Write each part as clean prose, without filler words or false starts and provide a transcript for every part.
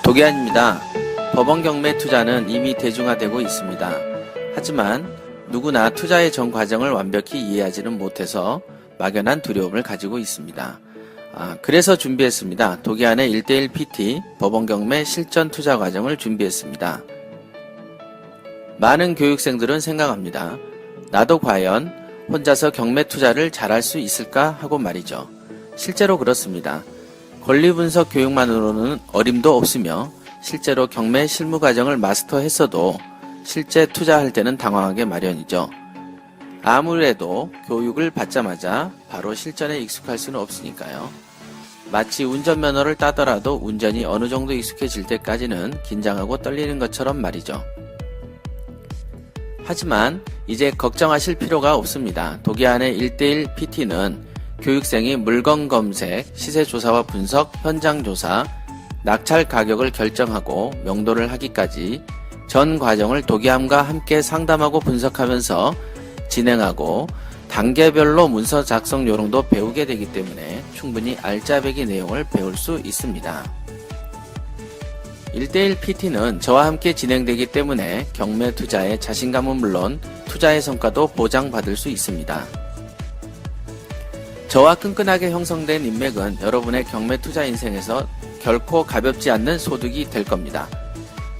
도기안입니다. 법원 경매 투자는 이미 대중화되고 있습니다. 하지만 누구나 투자의 전 과정을 완벽히 이해하지는 못해서 막연한 두려움을 가지고 있습니다. 그래서 준비했습니다. 도기안의 1:1 PT 법원 경매 실전 투자 과정을 준비했습니다. 많은 교육생들은 생각합니다. 나도 과연 혼자서 경매 투자를 잘할 수 있을까 하고 말이죠. 실제로 그렇습니다. 권리분석 교육만으로는 어림도 없으며 실제로 경매 실무 과정을 마스터했어도 실제 투자할 때는 당황하게 마련이죠. 아무래도 교육을 받자마자 바로 실전에 익숙할 수는 없으니까요. 마치 운전면허를 따더라도 운전이 어느 정도 익숙해질 때까지는 긴장하고 떨리는 것처럼 말이죠. 하지만 이제 걱정하실 필요가 없습니다. 도기안의 1:1 PT는 교육생이 물건 검색, 시세 조사와 분석, 현장 조사, 낙찰 가격을 결정하고 명도를 하기까지 전 과정을 도기안과 함께 상담하고 분석하면서 진행하고 단계별로 문서 작성 요령도 배우게 되기 때문에 충분히 알짜배기 내용을 배울 수 있습니다. 1:1 PT는 저와 함께 진행되기 때문에 경매 투자의 자신감은 물론 투자의 성과도 보장받을 수 있습니다. 저와 끈끈하게 형성된 인맥은 여러분의 경매 투자 인생에서 결코 가볍지 않는 소득이 될 겁니다.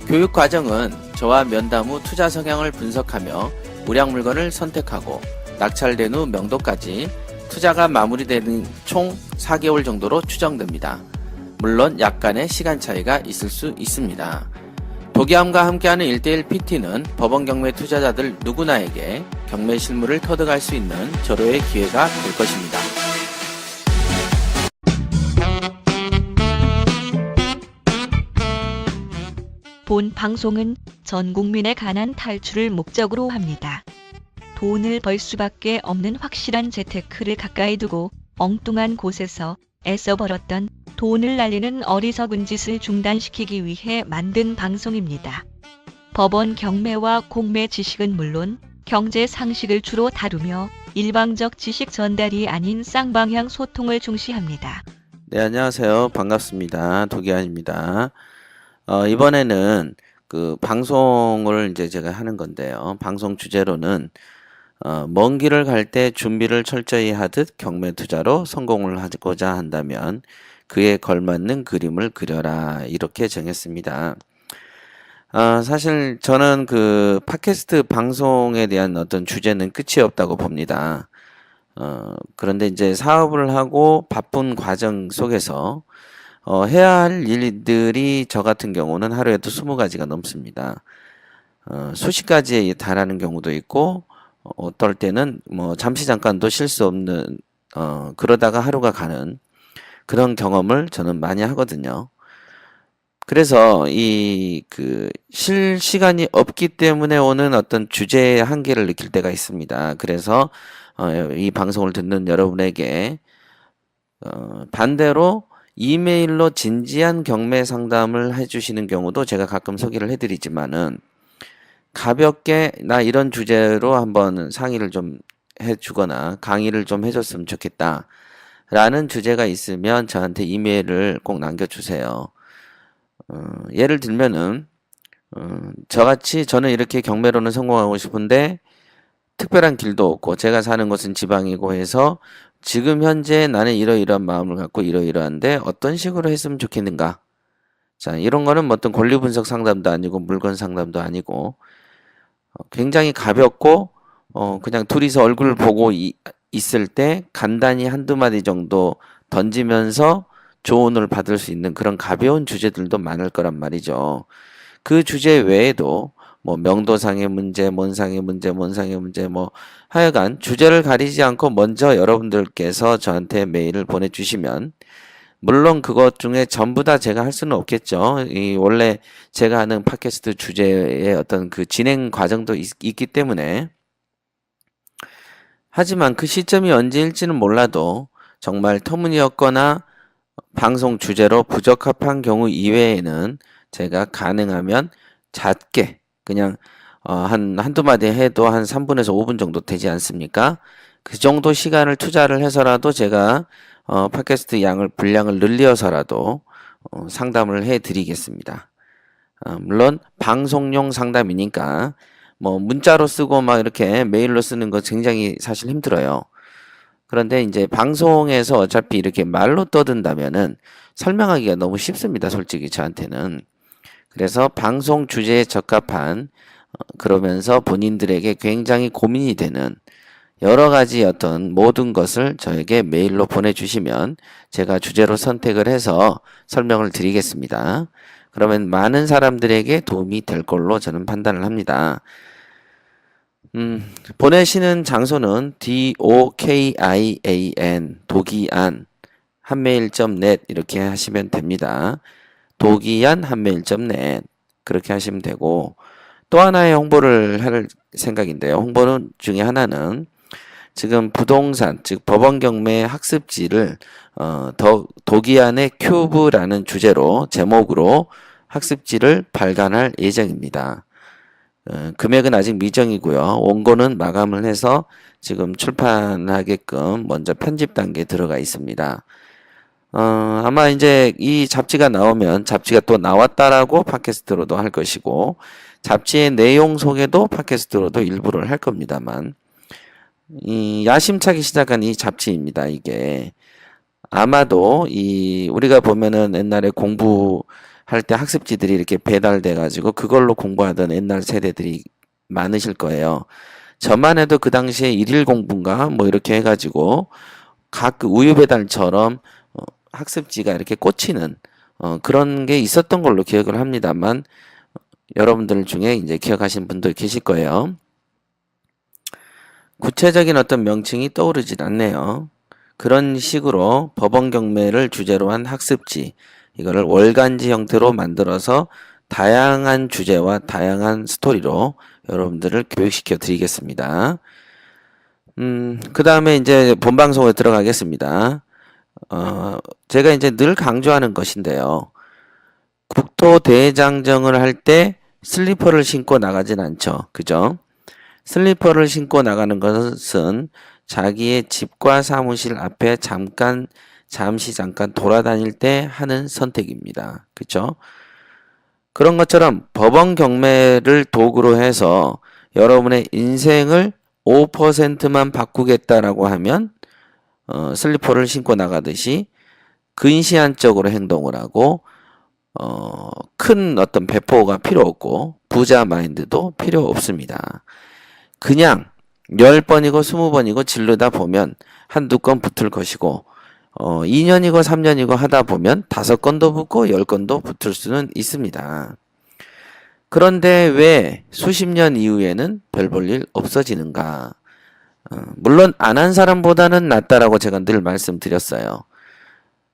교육 과정은 저와 면담 후 투자 성향을 분석하며 우량 물건을 선택하고 낙찰된 후 명도까지 투자가 마무리되는 총 4개월 정도로 추정됩니다. 물론 약간의 시간 차이가 있을 수 있습니다. 도기안과 함께하는 1:1 PT는 법원 경매 투자자들 누구나에게 경매 실무를 터득할 수 있는 절호의 기회가 될 것입니다. 본 방송은 전 국민의 가난 탈출을 목적으로 합니다. 돈을 벌 수밖에 없는 확실한 재테크를 가까이 두고 엉뚱한 곳에서 애써 벌었던 돈을 날리는 어리석은 짓을 중단시키기 위해 만든 방송입니다. 법원 경매와 공매 지식은 물론 경제 상식을 주로 다루며 일방적 지식 전달이 아닌 쌍방향 소통을 중시합니다. 네, 안녕하세요. 반갑습니다. 도기안입니다. 이번에는 그 방송을 이제 제가 하는 건데요. 방송 주제로는 먼 길을 갈 때 준비를 철저히 하듯 경매 투자로 성공을 하고자 한다면 그에 걸맞는 그림을 그려라, 이렇게 정했습니다. 사실 저는 그 팟캐스트 방송에 대한 어떤 주제는 끝이 없다고 봅니다. 그런데 이제 사업을 하고 바쁜 과정 속에서 해야 할 일들이 저 같은 경우는 하루에도 20가지가 넘습니다. 수십 가지에 달하는 경우도 있고 어떨 때는 뭐 잠시 잠깐도 쉴 수 없는 그러다가 하루가 가는 그런 경험을 저는 많이 하거든요. 그래서 쉴 시간이 없기 때문에 오는 어떤 주제의 한계를 느낄 때가 있습니다. 그래서 이 방송을 듣는 여러분에게 반대로 이메일로 진지한 경매 상담을 해주시는 경우도 제가 가끔 소개를 해드리지만은 가볍게 나 이런 주제로 한번 상의를 좀 해주거나 강의를 좀 해줬으면 좋겠다 라는 주제가 있으면 저한테 이메일을 꼭 남겨주세요. 예를 들면은 저같이 저는 이렇게 경매로는 성공하고 싶은데 특별한 길도 없고 제가 사는 곳은 지방이고 해서 지금 현재 나는 이러이러한 마음을 갖고 이러이러한데 어떤 식으로 했으면 좋겠는가. 자, 이런 거는 뭐 어떤 권리 분석 상담도 아니고 물건 상담도 아니고 굉장히 가볍고 그냥 둘이서 얼굴 보고 있을 때 간단히 한두 마디 정도 던지면서 조언을 받을 수 있는 그런 가벼운 주제들도 많을 거란 말이죠. 그 주제 외에도 뭐 명도상의 문제, 뭔상의 문제, 뭔상의 문제, 뭐 하여간 주제를 가리지 않고 먼저 여러분들께서 저한테 메일을 보내주시면 물론 그것 중에 전부 다 제가 할 수는 없겠죠. 원래 제가 하는 팟캐스트 주제의 어떤 그 진행 과정도 있기 때문에 하지만 그 시점이 언제일지는 몰라도 정말 터무니없거나 방송 주제로 부적합한 경우 이외에는 제가 가능하면 잦게 그냥 한두 마디 해도 한 3분에서 5분 정도 되지 않습니까? 그 정도 시간을 투자를 해서라도 제가 팟캐스트 분량을 늘려서라도 상담을 해드리겠습니다. 물론 방송용 상담이니까 뭐 문자로 쓰고 막 이렇게 메일로 쓰는 거 굉장히 사실 힘들어요. 그런데 이제 방송에서 어차피 이렇게 말로 떠든다면은 설명하기가 너무 쉽습니다. 솔직히 저한테는. 그래서 방송 주제에 적합한 그러면서 본인들에게 굉장히 고민이 되는 여러 가지 어떤 모든 것을 저에게 메일로 보내주시면 제가 주제로 선택을 해서 설명을 드리겠습니다. 그러면 많은 사람들에게 도움이 될 걸로 저는 판단을 합니다. 보내시는 장소는 dokian 도기안 한메일.net 이렇게 하시면 됩니다. 도기안 한메일.net 그렇게 하시면 되고 또 하나의 홍보를 할 생각인데요. 홍보는 중에 하나는 지금 부동산 즉 법원 경매 학습지를 도기안의 큐브라는 주제로 제목으로 학습지를 발간할 예정입니다. 금액은 아직 미정이고요. 원고는 마감을 해서 지금 출판하게끔 먼저 편집 단계에 들어가 있습니다. 아마 이제 이 잡지가 나오면 잡지가 또 나왔다라고 팟캐스트로도 할 것이고 잡지의 내용 소개도 팟캐스트로도 일부를 할 겁니다만 이 야심차게 시작한 이 잡지입니다. 이게 아마도 이 우리가 보면은 옛날에 공부할 때 학습지들이 이렇게 배달돼 가지고 그걸로 공부하던 옛날 세대들이 많으실 거예요. 저만 해도 그 당시에 일일 공부인가 뭐 이렇게 해가지고 각 그 우유 배달처럼 학습지가 이렇게 꽂히는 그런 게 있었던 걸로 기억을 합니다만 여러분들 중에 이제 기억하신 분도 계실 거예요. 구체적인 어떤 명칭이 떠오르질 않네요. 그런 식으로 법원 경매를 주제로 한 학습지 이거를 월간지 형태로 만들어서 다양한 주제와 다양한 스토리로 여러분들을 교육시켜 드리겠습니다. 그 다음에 이제 본방송에 들어가겠습니다. 제가 이제 늘 강조하는 것인데요. 국토대장정을 할 때 슬리퍼를 신고 나가진 않죠. 그죠? 슬리퍼를 신고 나가는 것은 자기의 집과 사무실 앞에 잠시 잠깐 돌아다닐 때 하는 선택입니다. 그죠? 그런 것처럼 법원 경매를 도구로 해서 여러분의 인생을 5%만 바꾸겠다라고 하면 슬리퍼를 신고 나가듯이 근시안적으로 행동을 하고 큰 어떤 배포가 필요 없고 부자 마인드도 필요 없습니다. 그냥 10번이고 20번이고 질르다 보면 한두 건 붙을 것이고 2년이고 3년이고 하다 보면 5건도 붙고 10건도 붙을 수는 있습니다. 그런데 왜 수십 년 이후에는 별 볼 일 없어지는가? 물론 안 한 사람보다는 낫다라고 제가 늘 말씀드렸어요.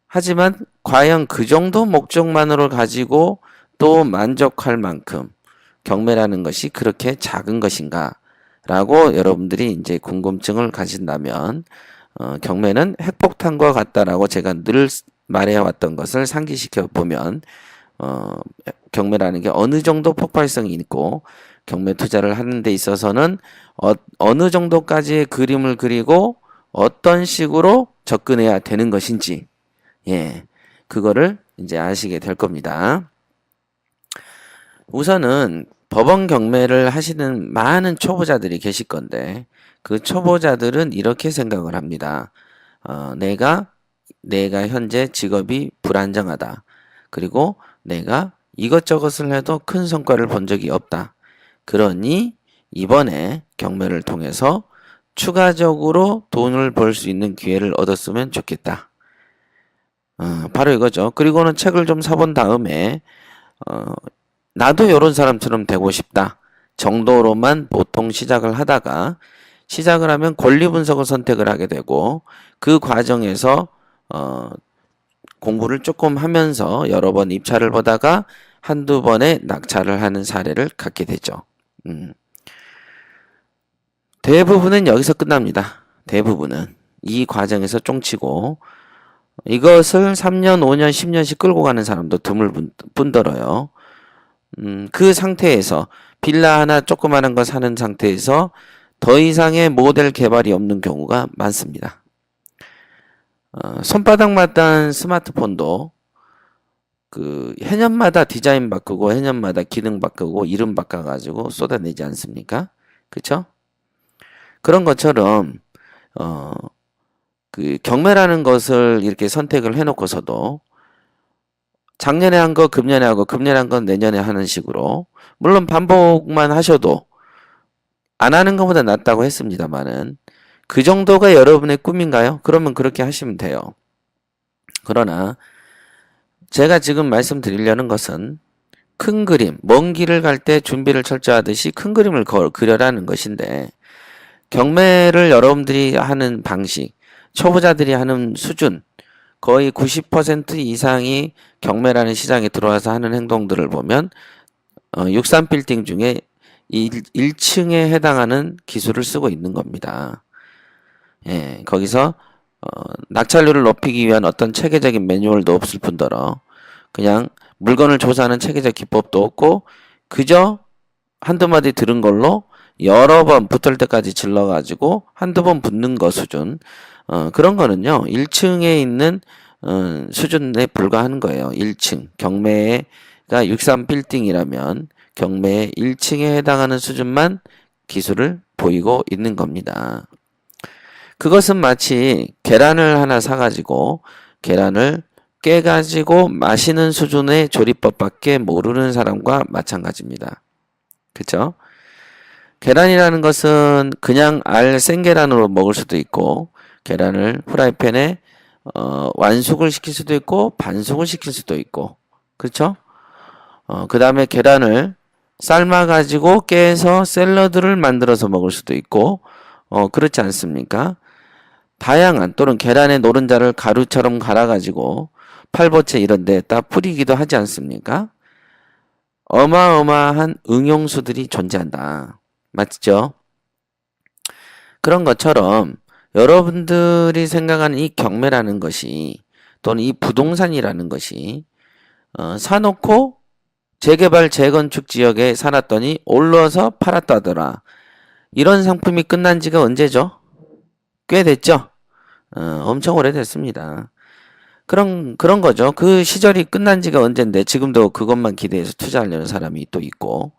하지만 과연 그 정도 목적만으로 가지고 또 만족할 만큼 경매라는 것이 그렇게 작은 것인가? 라고 여러분들이 이제 궁금증을 가진다면 경매는 핵폭탄과 같다라고 제가 늘 말해왔던 것을 상기시켜 보면 경매라는 게 어느 정도 폭발성이 있고 경매 투자를 하는 데 있어서는 어느 정도까지의 그림을 그리고 어떤 식으로 접근해야 되는 것인지 그거를 이제 아시게 될 겁니다. 우선은 법원 경매를 하시는 많은 초보자들이 계실 건데 그 초보자들은 이렇게 생각을 합니다. 내가 현재 직업이 불안정하다. 그리고 내가 이것저것을 해도 큰 성과를 본 적이 없다. 그러니 이번에 경매를 통해서 추가적으로 돈을 벌 수 있는 기회를 얻었으면 좋겠다. 바로 이거죠. 그리고는 책을 좀 사본 다음에 나도 이런 사람처럼 되고 싶다 정도로만 보통 시작을 하다가 시작을 하면 권리 분석을 선택을 하게 되고 그 과정에서 공부를 조금 하면서 여러 번 입찰을 보다가 한두 번의 낙찰을 하는 사례를 갖게 되죠. 대부분은 여기서 끝납니다. 대부분은 이 과정에서 쫑치고 이것을 3년, 5년, 10년씩 끌고 가는 사람도 드물뿐더러요. 그 상태에서 빌라 하나 조그마한 거 사는 상태에서 더 이상의 모델 개발이 없는 경우가 많습니다. 손바닥만한 스마트폰도 그 해년마다 디자인 바꾸고 해년마다 기능 바꾸고 이름 바꿔가지고 쏟아내지 않습니까? 그쵸? 그런 것처럼 그 경매라는 것을 이렇게 선택을 해놓고서도 작년에 한 거 금년에 하고 금년에 한 건 내년에 하는 식으로 물론 반복만 하셔도 안 하는 것보다 낫다고 했습니다만은 그 정도가 여러분의 꿈인가요? 그러면 그렇게 하시면 돼요. 그러나 제가 지금 말씀드리려는 것은 큰 그림, 먼 길을 갈 때 준비를 철저하듯이 큰 그림을 그려라는 것인데 경매를 여러분들이 하는 방식, 초보자들이 하는 수준 거의 90% 이상이 경매라는 시장에 들어와서 하는 행동들을 보면 63빌딩 중에 1층에 해당하는 기술을 쓰고 있는 겁니다. 예, 거기서 낙찰률을 높이기 위한 어떤 체계적인 매뉴얼도 없을 뿐더러 그냥 물건을 조사하는 체계적 기법도 없고 그저 한두 마디 들은 걸로 여러 번 붙을 때까지 질러가지고 한두 번 붙는 거 수준 그런 거는요 1층에 있는 수준에 불과한 거예요. 1층 경매가 63빌딩이라면 경매의 1층에 해당하는 수준만 기술을 보이고 있는 겁니다. 그것은 마치 계란을 하나 사가지고 계란을 깨가지고 마시는 수준의 조리법밖에 모르는 사람과 마찬가지입니다. 그쵸? 계란이라는 것은 그냥 알 생계란으로 먹을 수도 있고 계란을 프라이팬에 완숙을 시킬 수도 있고 반숙을 시킬 수도 있고 그렇죠? 그 다음에 계란을 삶아가지고 깨서 샐러드를 만들어서 먹을 수도 있고 그렇지 않습니까? 다양한 또는 계란의 노른자를 가루처럼 갈아가지고 팔보채 이런 데다 뿌리기도 하지 않습니까? 어마어마한 응용수들이 존재한다. 맞죠? 그런 것처럼 여러분들이 생각하는 이 경매라는 것이 또는 이 부동산이라는 것이 사놓고 재개발 재건축 지역에 사놨더니 올라서 팔았다더라. 이런 상품이 끝난 지가 언제죠? 꽤 됐죠? 엄청 오래됐습니다. 그런 거죠. 그 시절이 끝난 지가 언젠데 지금도 그것만 기대해서 투자하려는 사람이 또 있고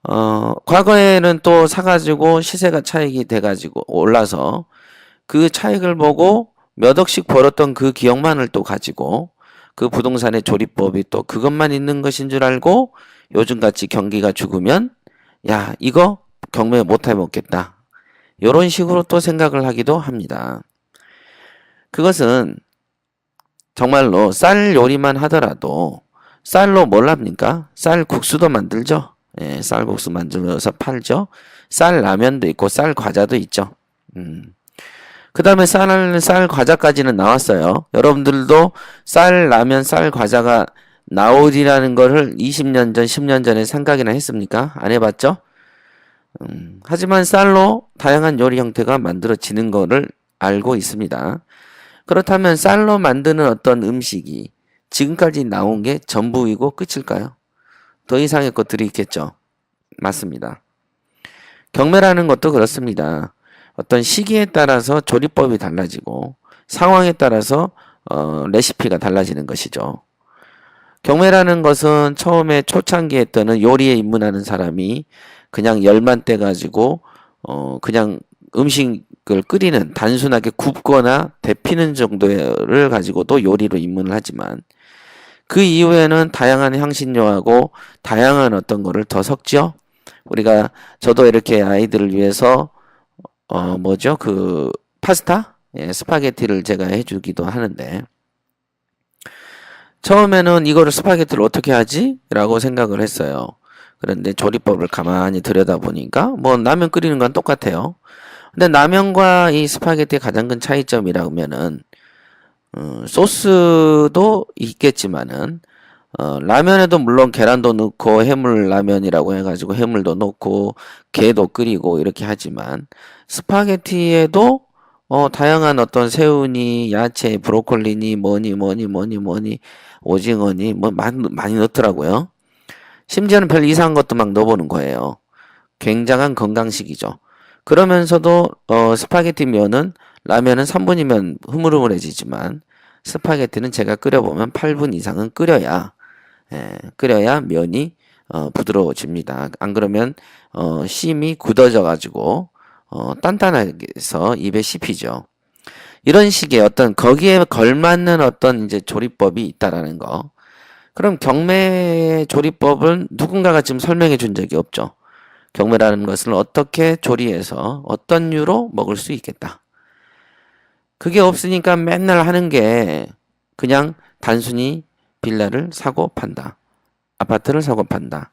과거에는 또 사가지고 시세가 차익이 돼가지고 올라서 그 차익을 보고 몇 억씩 벌었던 그 기억만을 또 가지고 그 부동산의 조리법이 또 그것만 있는 것인 줄 알고 요즘같이 경기가 죽으면 야 이거 경매 못 해먹겠다. 이런 식으로 또 생각을 하기도 합니다. 그것은 정말로 쌀 요리만 하더라도 쌀로 뭘 합니까? 쌀 국수도 만들죠. 예, 쌀국수 만들어서 팔죠. 쌀 라면도 있고 쌀 과자도 있죠. 그 다음에 쌀 과자까지는 나왔어요. 여러분들도 쌀 라면, 쌀 과자가 나오리라는 거를 20년 전, 10년 전에 생각이나 했습니까? 안 해봤죠? 하지만 쌀로 다양한 요리 형태가 만들어지는 거를 알고 있습니다. 그렇다면 쌀로 만드는 어떤 음식이 지금까지 나온 게 전부이고 끝일까요? 더 이상의 것들이 있겠죠. 맞습니다. 경매라는 것도 그렇습니다. 어떤 시기에 따라서 조리법이 달라지고 상황에 따라서 레시피가 달라지는 것이죠. 경매라는 것은 처음에 초창기에 뜨는 요리에 입문하는 사람이 그냥 열만 떼가지고 그냥 음식을 끓이는 단순하게 굽거나 데피는 정도를 가지고도 요리로 입문을 하지만 그 이후에는 다양한 향신료하고 다양한 어떤 거를 더 섞죠. 우리가 저도 이렇게 아이들을 위해서 뭐죠? 그 파스타? 예, 스파게티를 제가 해주기도 하는데 처음에는 이거를 스파게티를 어떻게 하지? 라고 생각을 했어요. 그런데 조리법을 가만히 들여다보니까 뭐 라면 끓이는 건 똑같아요. 근데 라면과 이 스파게티의 가장 큰 차이점이라면은 소스도 있겠지만은 라면에도 물론 계란도 넣고 해물 라면이라고 해가지고 해물도 넣고 게도 끓이고 이렇게 하지만 스파게티에도 다양한 어떤 새우니 야채 브로콜리니 뭐니 오징어니 뭐 많이 넣더라고요. 심지어는 별 이상한 것도 막 넣어보는 거예요. 굉장한 건강식이죠. 그러면서도 스파게티 면은 라면은 3분이면 흐물흐물해지지만 스파게티는 제가 끓여보면 8분 이상은 끓여야 면이 부드러워집니다. 안 그러면 심이 굳어져 가지고 단단하게 해서 입에 씹히죠. 이런 식의 어떤 거기에 걸맞는 어떤 이제 조리법이 있다라는 거. 그럼 경매 조리법은 누군가가 지금 설명해 준 적이 없죠. 경매라는 것을 어떻게 조리해서 어떤 류로 먹을 수 있겠다. 그게 없으니까 맨날 하는 게 그냥 단순히 빌라를 사고 판다. 아파트를 사고 판다.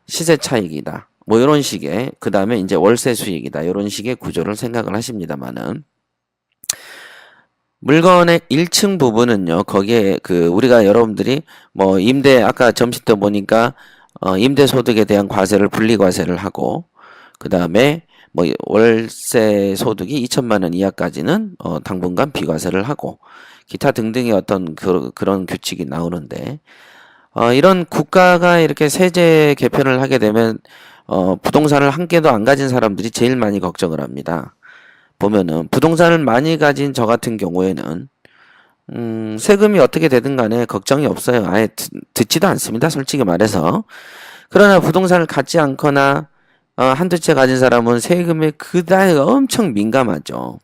시세 차익이다. 뭐 이런 식의 그 다음에 이제 월세 수익이다. 이런 식의 구조를 생각을 하십니다만은 물건의 1층 부분은요. 거기에 그 우리가 여러분들이 뭐 임대 아까 점심 때 보니까 임대 소득에 대한 과세를 분리과세를 하고 그 다음에 뭐 월세 소득이 2천만 원 이하까지는 당분간 비과세를 하고 기타 등등의 어떤 그런 규칙이 나오는데 이런 국가가 이렇게 세제 개편을 하게 되면 부동산을 한 개도 안 가진 사람들이 제일 많이 걱정을 합니다. 보면은 부동산을 많이 가진 저 같은 경우에는 세금이 어떻게 되든 간에 걱정이 없어요. 아예 듣지도 않습니다. 솔직히 말해서. 그러나 부동산을 갖지 않거나 한두 채 가진 사람은 세금에 그다지 엄청 민감하죠.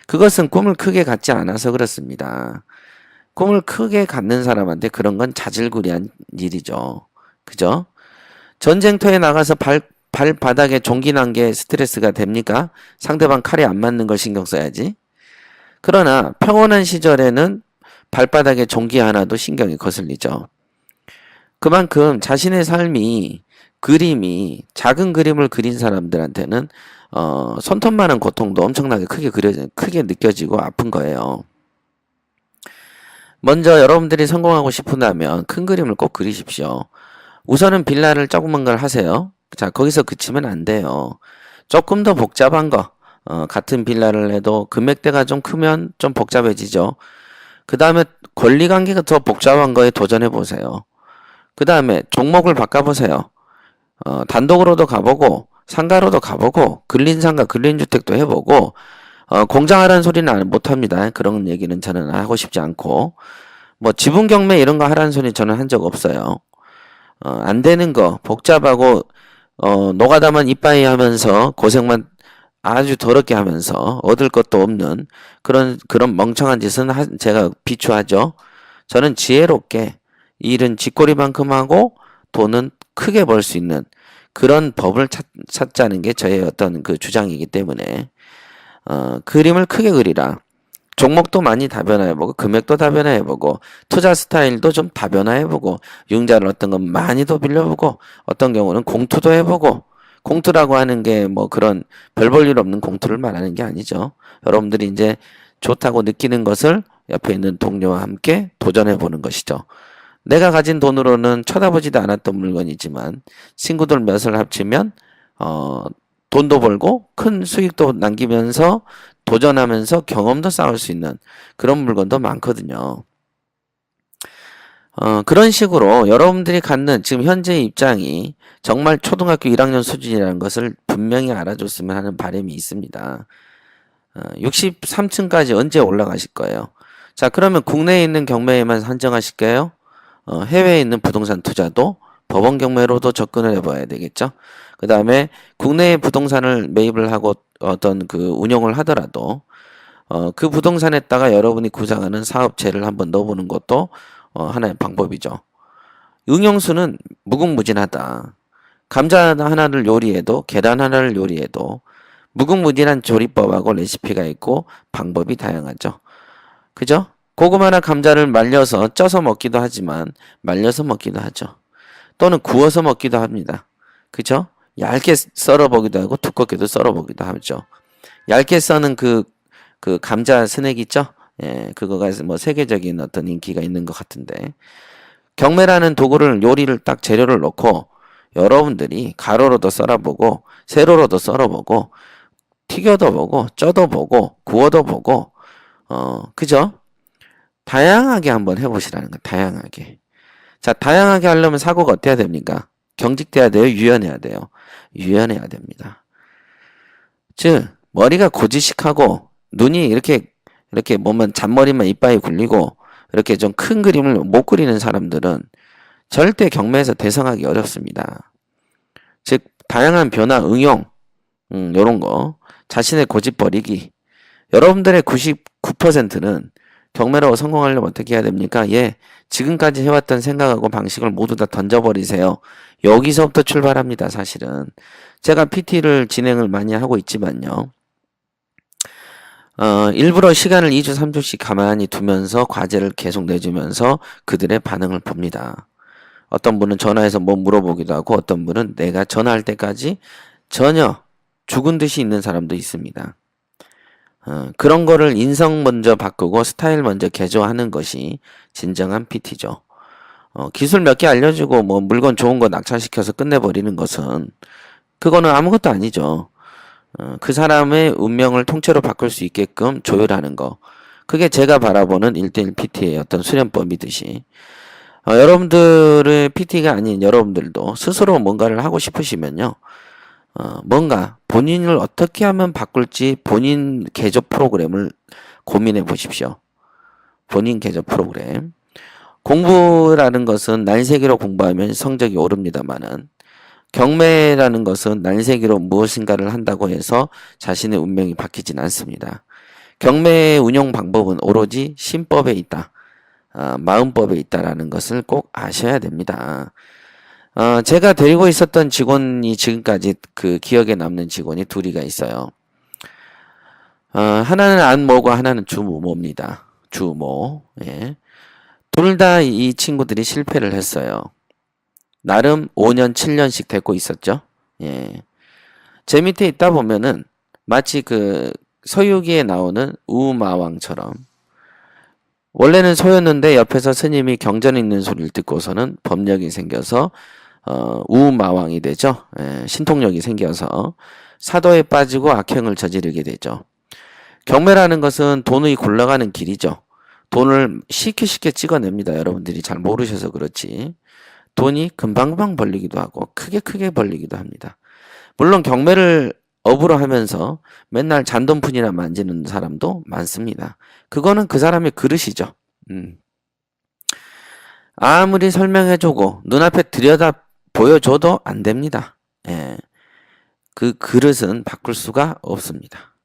그것은 꿈을 크게 갖지 않아서 그렇습니다. 꿈을 크게 갖는 사람한테 그런 건 자질구레한 일이죠. 그죠? 전쟁터에 나가서 발바닥에 종기 난 게 스트레스가 됩니까? 상대방 칼이 안 맞는 걸 신경 써야지. 그러나 평온한 시절에는 발바닥에 종기 하나도 신경이 거슬리죠. 그만큼 자신의 삶이 그림이 작은 그림을 그린 사람들한테는 손톱만한 고통도 엄청나게 크게 느껴지고 아픈 거예요. 먼저 여러분들이 성공하고 싶은다면 큰 그림을 꼭 그리십시오. 우선은 빌라를 조그만 걸 하세요. 자, 거기서 그치면 안 돼요. 조금 더 복잡한 거, 같은 빌라를 해도 금액대가 좀 크면 좀 복잡해지죠. 그 다음에 권리관계가 더 복잡한 거에 도전해 보세요. 그 다음에 종목을 바꿔보세요. 단독으로도 가보고, 상가로도 가보고, 근린상가, 근린주택도 해보고, 공장하라는 소리는 못합니다. 그런 얘기는 저는 하고 싶지 않고, 뭐 지분 경매 이런 거 하라는 소리 저는 한 적 없어요. 안 되는 거, 복잡하고, 노가다만 이빠이 하면서 고생만 아주 더럽게 하면서 얻을 것도 없는 그런 멍청한 짓은 제가 비추하죠. 저는 지혜롭게 일은 쥐꼬리만큼 하고 돈은 크게 벌 수 있는 그런 법을 찾자는 게 저의 어떤 그 주장이기 때문에 그림을 크게 그리라. 종목도 많이 다변화해보고 금액도 다변화해보고 투자 스타일도 좀 다변화해보고 융자를 어떤 건 많이도 빌려보고 어떤 경우는 공투도 해보고 공투라고 하는 게 뭐 그런 별 볼 일 없는 공투를 말하는 게 아니죠. 여러분들이 이제 좋다고 느끼는 것을 옆에 있는 동료와 함께 도전해보는 것이죠. 내가 가진 돈으로는 쳐다보지도 않았던 물건이지만 친구들 몇을 합치면 돈도 벌고 큰 수익도 남기면서 도전하면서 경험도 쌓을 수 있는 그런 물건도 많거든요. 그런 식으로 여러분들이 갖는 지금 현재의 입장이 정말 초등학교 1학년 수준이라는 것을 분명히 알아줬으면 하는 바람이 있습니다. 63층까지 언제 올라가실 거예요? 자, 그러면 국내에 있는 경매에만 한정하실까요? 해외에 있는 부동산 투자도 법원 경매로도 접근을 해봐야 되겠죠. 그 다음에 국내에 부동산을 매입을 하고 어떤 그 운영을 하더라도 그 부동산에다가 여러분이 구상하는 사업체를 한번 넣어보는 것도 하나의 방법이죠. 응용수는 무궁무진하다. 감자 하나를 요리해도 계란 하나를 요리해도 무궁무진한 조리법하고 레시피가 있고 방법이 다양하죠. 그죠? 고구마나 감자를 말려서 쪄서 먹기도 하지만 말려서 먹기도 하죠. 또는 구워서 먹기도 합니다. 그죠? 얇게 썰어보기도 하고 두껍게도 썰어보기도 하죠. 얇게 써는 그 감자 스낵 있죠? 예, 그거가 뭐 세계적인 어떤 인기가 있는 것 같은데 경매라는 도구를 요리를 딱 재료를 넣고 여러분들이 가로로도 썰어보고 세로로도 썰어보고 튀겨도 보고 쪄도 보고 구워도 보고 그죠? 다양하게 한번 해보시라는 거. 다양하게. 자, 다양하게 하려면 사고가 어때야 됩니까? 경직돼야 돼요? 유연해야 돼요? 유연해야 됩니다. 즉 머리가 고지식하고 눈이 이렇게 이렇게 보면 잔머리만 이빨이 굴리고 이렇게 좀 큰 그림을 못 그리는 사람들은 절대 경매에서 대성하기 어렵습니다. 즉 다양한 변화, 응용, 요런 거, 자신의 고집 버리기. 여러분들의 99%는 경매로 성공하려면 어떻게 해야 됩니까? 예, 지금까지 해왔던 생각하고 방식을 모두 다 던져버리세요. 여기서부터 출발합니다, 사실은. 제가 PT를 진행을 많이 하고 있지만요. 일부러 시간을 2주, 3주씩 가만히 두면서 과제를 계속 내주면서 그들의 반응을 봅니다. 어떤 분은 전화해서 뭐 물어보기도 하고 어떤 분은 내가 전화할 때까지 전혀 죽은 듯이 있는 사람도 있습니다. 그런 거를 인성 먼저 바꾸고 스타일 먼저 개조하는 것이 진정한 PT죠. 기술 몇 개 알려주고 뭐 물건 좋은 거 낙찰시켜서 끝내버리는 것은 그거는 아무것도 아니죠. 그 사람의 운명을 통째로 바꿀 수 있게끔 조율하는 거. 그게 제가 바라보는 1대1 PT의 어떤 수련법이듯이 여러분들의 PT가 아닌 여러분들도 스스로 뭔가를 하고 싶으시면요. 뭔가 본인을 어떻게 하면 바꿀지 본인 개조 프로그램을 고민해 보십시오. 본인 개조 프로그램. 공부라는 것은 날새기로 공부하면 성적이 오릅니다만은 경매라는 것은 날새기로 무엇인가를 한다고 해서 자신의 운명이 바뀌진 않습니다. 경매의 운영 방법은 오로지 신법에 있다. 마음법에 있다라는 것을 꼭 아셔야 됩니다. 제가 데리고 있었던 직원이 지금까지 그 기억에 남는 직원이 둘이가 있어요. 하나는 안모고 하나는 주모입니다. 주모. 예. 둘 다 이 친구들이 실패를 했어요. 나름 5년, 7년씩 데리고 있었죠. 예. 제 밑에 있다 보면은 마치 그 서유기에 나오는 우마왕처럼 원래는 소였는데 옆에서 스님이 경전 있는 소리를 듣고서는 법력이 생겨서 우마왕이 되죠. 예, 신통력이 생겨서 사도에 빠지고 악행을 저지르게 되죠. 경매라는 것은 돈이 굴러가는 길이죠. 돈을 쉽게 찍어냅니다. 여러분들이 잘 모르셔서 그렇지. 돈이 금방금방 벌리기도 하고 크게 벌리기도 합니다. 물론 경매를 업으로 하면서 맨날 잔돈푼이나 만지는 사람도 많습니다. 그거는 그 사람의 그릇이죠. 아무리 설명해주고 눈앞에 들여다 보여줘도 안 됩니다. 예. 그 그릇은 바꿀 수가 없습니다.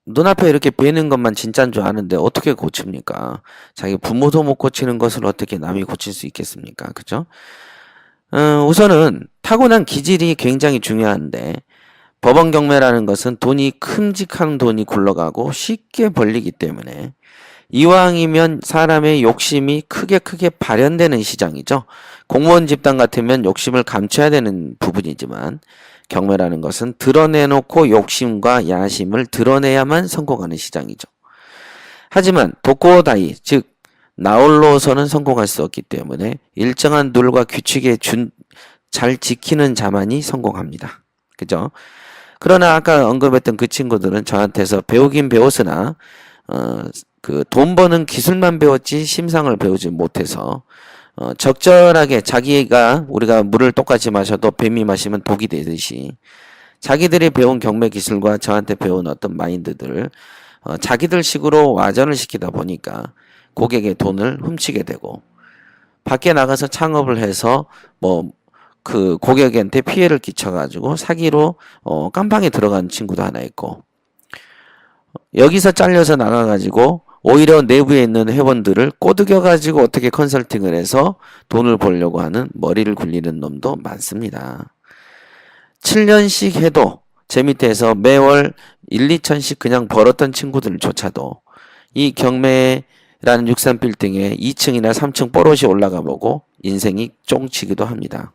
눈앞에 이렇게 베는 것만 진짜인 줄 아는데 어떻게 고칩니까? 자기 부모도 못 고치는 것을 어떻게 남이 고칠 수 있겠습니까? 그죠? 우선은 타고난 기질이 굉장히 중요한데 법원 경매라는 것은 돈이 큼직한 돈이 굴러가고 쉽게 벌리기 때문에 이왕이면 사람의 욕심이 크게 발현되는 시장이죠. 공무원 집단 같으면 욕심을 감춰야 되는 부분이지만 경매라는 것은 드러내놓고 욕심과 야심을 드러내야만 성공하는 시장이죠. 하지만 도코다이, 즉 나홀로서는 성공할 수 없기 때문에 일정한 룰과 규칙에 잘 지키는 자만이 성공합니다. 그죠? 그러나 아까 언급했던 그 친구들은 저한테서 배우긴 배웠으나 그 돈 버는 기술만 배웠지 심상을 배우지 못해서 적절하게 자기가 우리가 물을 똑같이 마셔도 뱀이 마시면 독이 되듯이 자기들이 배운 경매 기술과 저한테 배운 어떤 마인드들을 자기들 식으로 와전을 시키다 보니까 고객의 돈을 훔치게 되고 밖에 나가서 창업을 해서 뭐 그 고객한테 피해를 끼쳐가지고 사기로 깜빵에 들어간 친구도 하나 있고 여기서 잘려서 나가가지고 오히려 내부에 있는 회원들을 꼬드겨가지고 어떻게 컨설팅을 해서 돈을 벌려고 하는 머리를 굴리는 놈도 많습니다. 7년씩 해도 제 밑에서 매월 1, 2천씩 그냥 벌었던 친구들조차도 이 경매라는 63빌딩에 2층이나 3층 뽀롯이 올라가 보고 인생이 쫑치기도 합니다.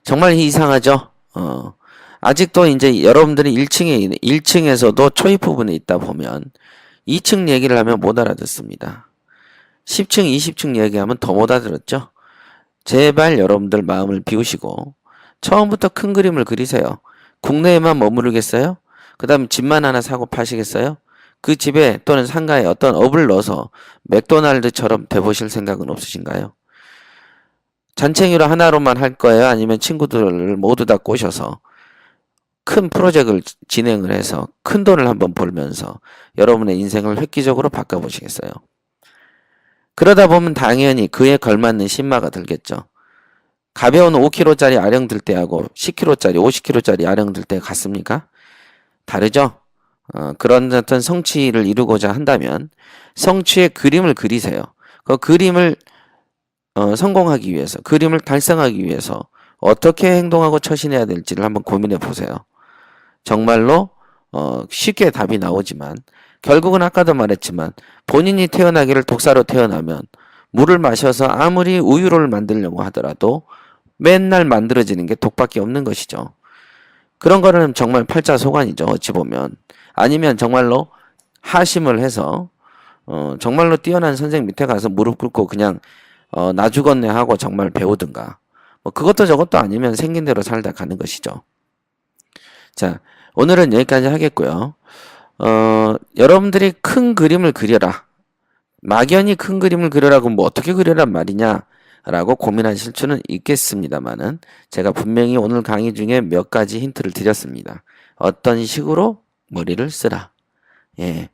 정말 이상하죠? 아직도 이제 여러분들이 1층에서도 초입 부분에 있다 보면 2층 얘기를 하면 못 알아듣습니다. 10층, 20층 얘기하면 더 못 알아들었죠? 제발 여러분들 마음을 비우시고 처음부터 큰 그림을 그리세요. 국내에만 머무르겠어요? 그 다음 집만 하나 사고 파시겠어요? 그 집에 또는 상가에 어떤 업을 넣어서 맥도날드처럼 돼보실 생각은 없으신가요? 잔챙이로 하나로만 할 거예요? 아니면 친구들을 모두 다 꼬셔서 큰 프로젝트를 진행을 해서 큰 돈을 한번 벌면서 여러분의 인생을 획기적으로 바꿔보시겠어요? 그러다 보면 당연히 그에 걸맞는 신마가 들겠죠. 가벼운 5kg짜리 아령 들 때하고 10kg짜리, 50kg짜리 아령 들 때 같습니까? 다르죠? 그런 어떤 성취를 이루고자 한다면 성취의 그림을 그리세요. 그 그림을 성공하기 위해서, 그림을 달성하기 위해서 어떻게 행동하고 처신해야 될지를 한번 고민해 보세요. 정말로 쉽게 답이 나오지만 결국은 아까도 말했지만 본인이 태어나기를 독사로 태어나면 물을 마셔서 아무리 우유를 만들려고 하더라도 맨날 만들어지는 게 독밖에 없는 것이죠. 그런 거는 정말 팔자소관이죠. 어찌 보면. 아니면 정말로 하심을 해서 정말로 뛰어난 선생 밑에 가서 무릎 꿇고 그냥 나 죽었네 하고 정말 배우든가. 뭐 그것도 저것도 아니면 생긴 대로 살다 가는 것이죠. 자, 오늘은 여기까지 하겠고요. 여러분들이 큰 그림을 그려라. 막연히 큰 그림을 그려라고 뭐 어떻게 그려란 말이냐 라고 고민하실 수는 있겠습니다만은 제가 분명히 오늘 강의 중에 몇 가지 힌트를 드렸습니다. 어떤 식으로 머리를 쓰라. 예.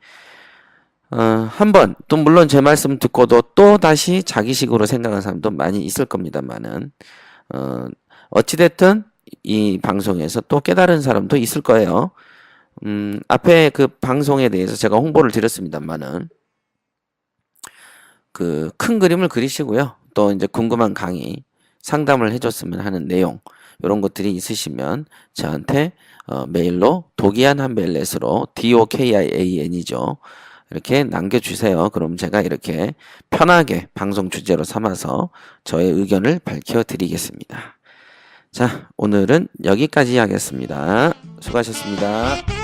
한번 또 물론 제 말씀 듣고도 또 다시 자기식으로 생각하는 사람도 많이 있을 겁니다만은 어찌됐든 이 방송에서 또 깨달은 사람도 있을 거예요. 앞에 그 방송에 대해서 제가 홍보를 드렸습니다만은 그 큰 그림을 그리시고요. 또 이제 궁금한 강의 상담을 해줬으면 하는 내용 이런 것들이 있으시면 저한테 메일로 도기안한벨렛으로 DOKIAN이죠. 이렇게 남겨주세요. 그럼 제가 이렇게 편하게 방송 주제로 삼아서 저의 의견을 밝혀드리겠습니다. 자, 오늘은 여기까지 하겠습니다. 수고하셨습니다.